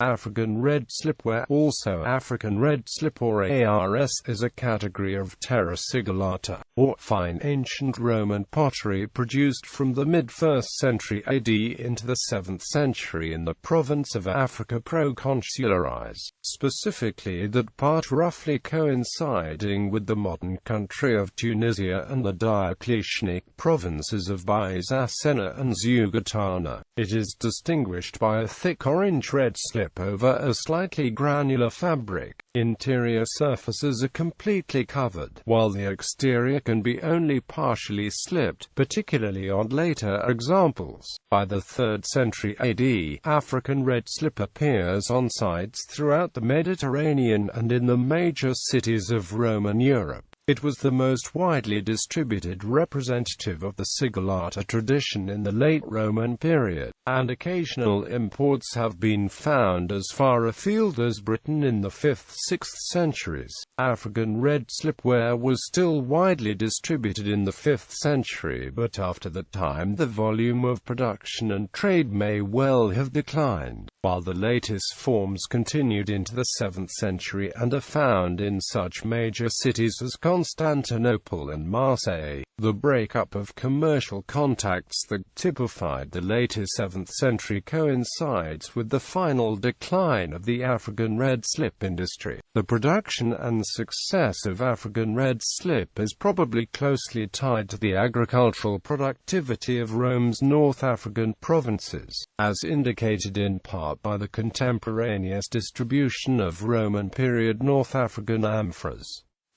African red slipware, also African red slip or ARS, is a category of terra sigillata, or fine ancient Roman pottery produced from the mid-1st century AD into the 7th century in the province of Africa Proconsularis, specifically that part roughly coinciding with the modern country of Tunisia and the Diocletianic provinces of Byzacena and Zeugitana. It is distinguished by a thick orange-red slip over a slightly granular fabric. Interior surfaces are completely covered, while the exterior can be only partially slipped, particularly on later examples. By the 3rd century AD, African red slip appears on sites throughout the Mediterranean and in the major cities of Roman Europe. It was the most widely distributed representative of the sigillata tradition in the late Roman period, and occasional imports have been found as far afield as Britain in the 5th–6th centuries. African red slipware was still widely distributed in the 5th century, but after that time the volume of production and trade may well have declined, while the latest forms continued into the 7th century and are found in such major cities as Constantinople and Marseille. The breakup of commercial contacts that typified the later 7th century coincides with the final decline of the African red slip industry. The production and success of African red slip is probably closely tied to the agricultural productivity of Rome's North African provinces, as indicated in part by the contemporaneous distribution of Roman period North African amphoras.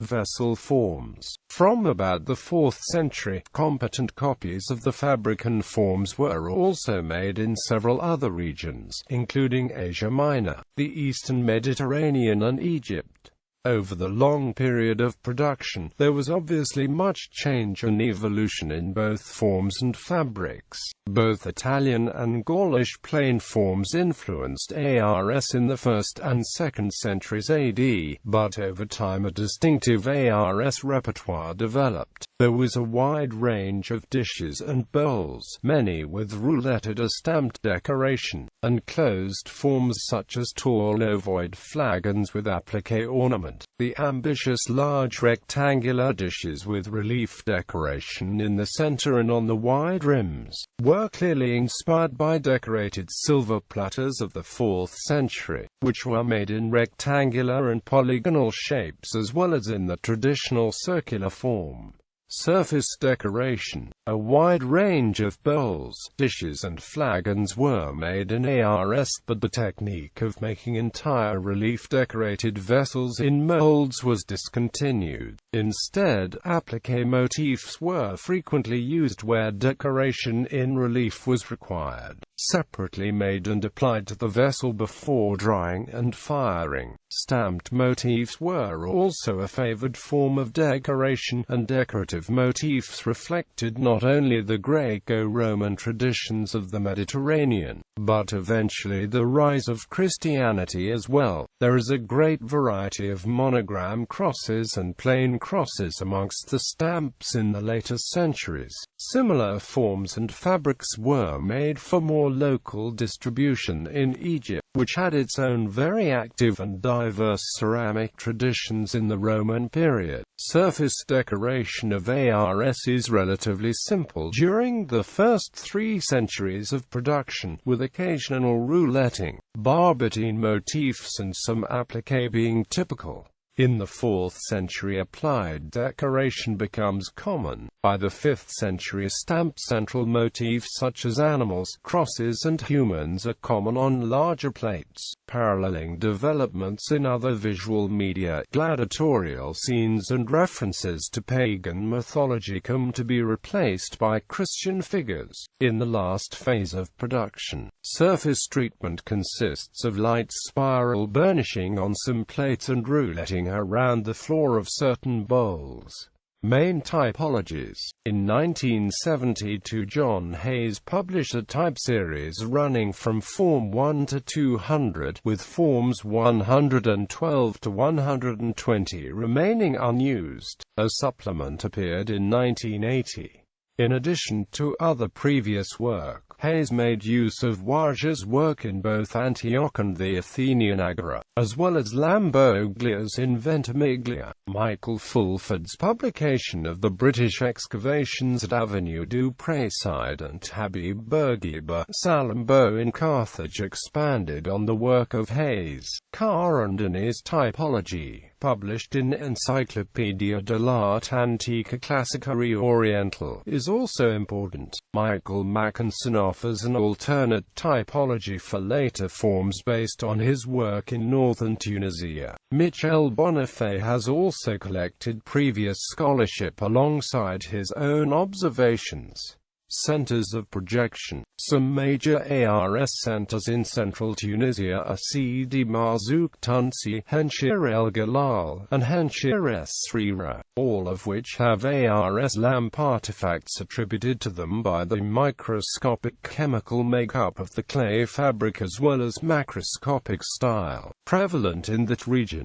Vessel forms. From about the 4th century, competent copies of the fabric and forms were also made in several other regions, including Asia Minor, the Eastern Mediterranean and Egypt. Over the long period of production, there was obviously much change and evolution in both forms and fabrics. Both Italian and Gaulish plain forms influenced ARS in the 1st and 2nd centuries AD, but over time a distinctive ARS repertoire developed. There was a wide range of dishes and bowls, many with rouletted or stamped decoration, and closed forms such as tall ovoid flagons with applique ornament. The ambitious large rectangular dishes with relief decoration in the center and on the wide rims were clearly inspired by decorated silver platters of the 4th century, which were made in rectangular and polygonal shapes as well as in the traditional circular form. Surface decoration. A wide range of bowls, dishes and flagons were made in ARS, but the technique of making entire relief decorated vessels in molds was discontinued. Instead, applique motifs were frequently used where decoration in relief was required, separately made and applied to the vessel before drying and firing. Stamped motifs were also a favored form of decoration, and decorative motifs reflected not only the Greco-Roman traditions of the Mediterranean, but eventually the rise of Christianity as well. There is a great variety of monogram crosses and plain crosses amongst the stamps in the later centuries. Similar forms and fabrics were made for more local distribution in Egypt, which had its own very active and diverse ceramic traditions in the Roman period. Surface decoration of ARS is relatively simple during the first 3 centuries of production, with occasional rouletting, barbotine motifs and some applique being typical. In the 4th century applied decoration becomes common. By the 5th century stamped central motifs such as animals, crosses and humans are common on larger plates. Paralleling developments in other visual media, gladiatorial scenes and references to pagan mythology come to be replaced by Christian figures. In the last phase of production, surface treatment consists of light spiral burnishing on some plates and rouletting around the floor of certain bowls. Main typologies. In 1972, John Hayes published a type series running from Form 1 to 200, with Forms 112 to 120 remaining unused. A supplement appeared in 1980. In addition to other previous work, Hayes made use of Wage's work in both Antioch and the Athenian Agora, as well as Lamboglia's in Ventimiglia. Michael Fulford's publication of the British excavations at Avenue du Prayside and Habib Bourguiba, Salammbô in Carthage expanded on the work of Hayes. Carandini's typology, published in Encyclopedia de l'Art Antique Classica Oriental, is also important. Michael Mackinson offers an alternate typology for later forms based on his work in northern Tunisia. Michel Bonifay has also collected previous scholarship alongside his own observations. Centers of projection. Some major ARS centers in central Tunisia are Sidi Marzouk Tunsi, Henshir El Galal, and Henshir Es Srira, all of which have ARS lamp artifacts attributed to them by the microscopic chemical makeup of the clay fabric as well as macroscopic style, prevalent in that region.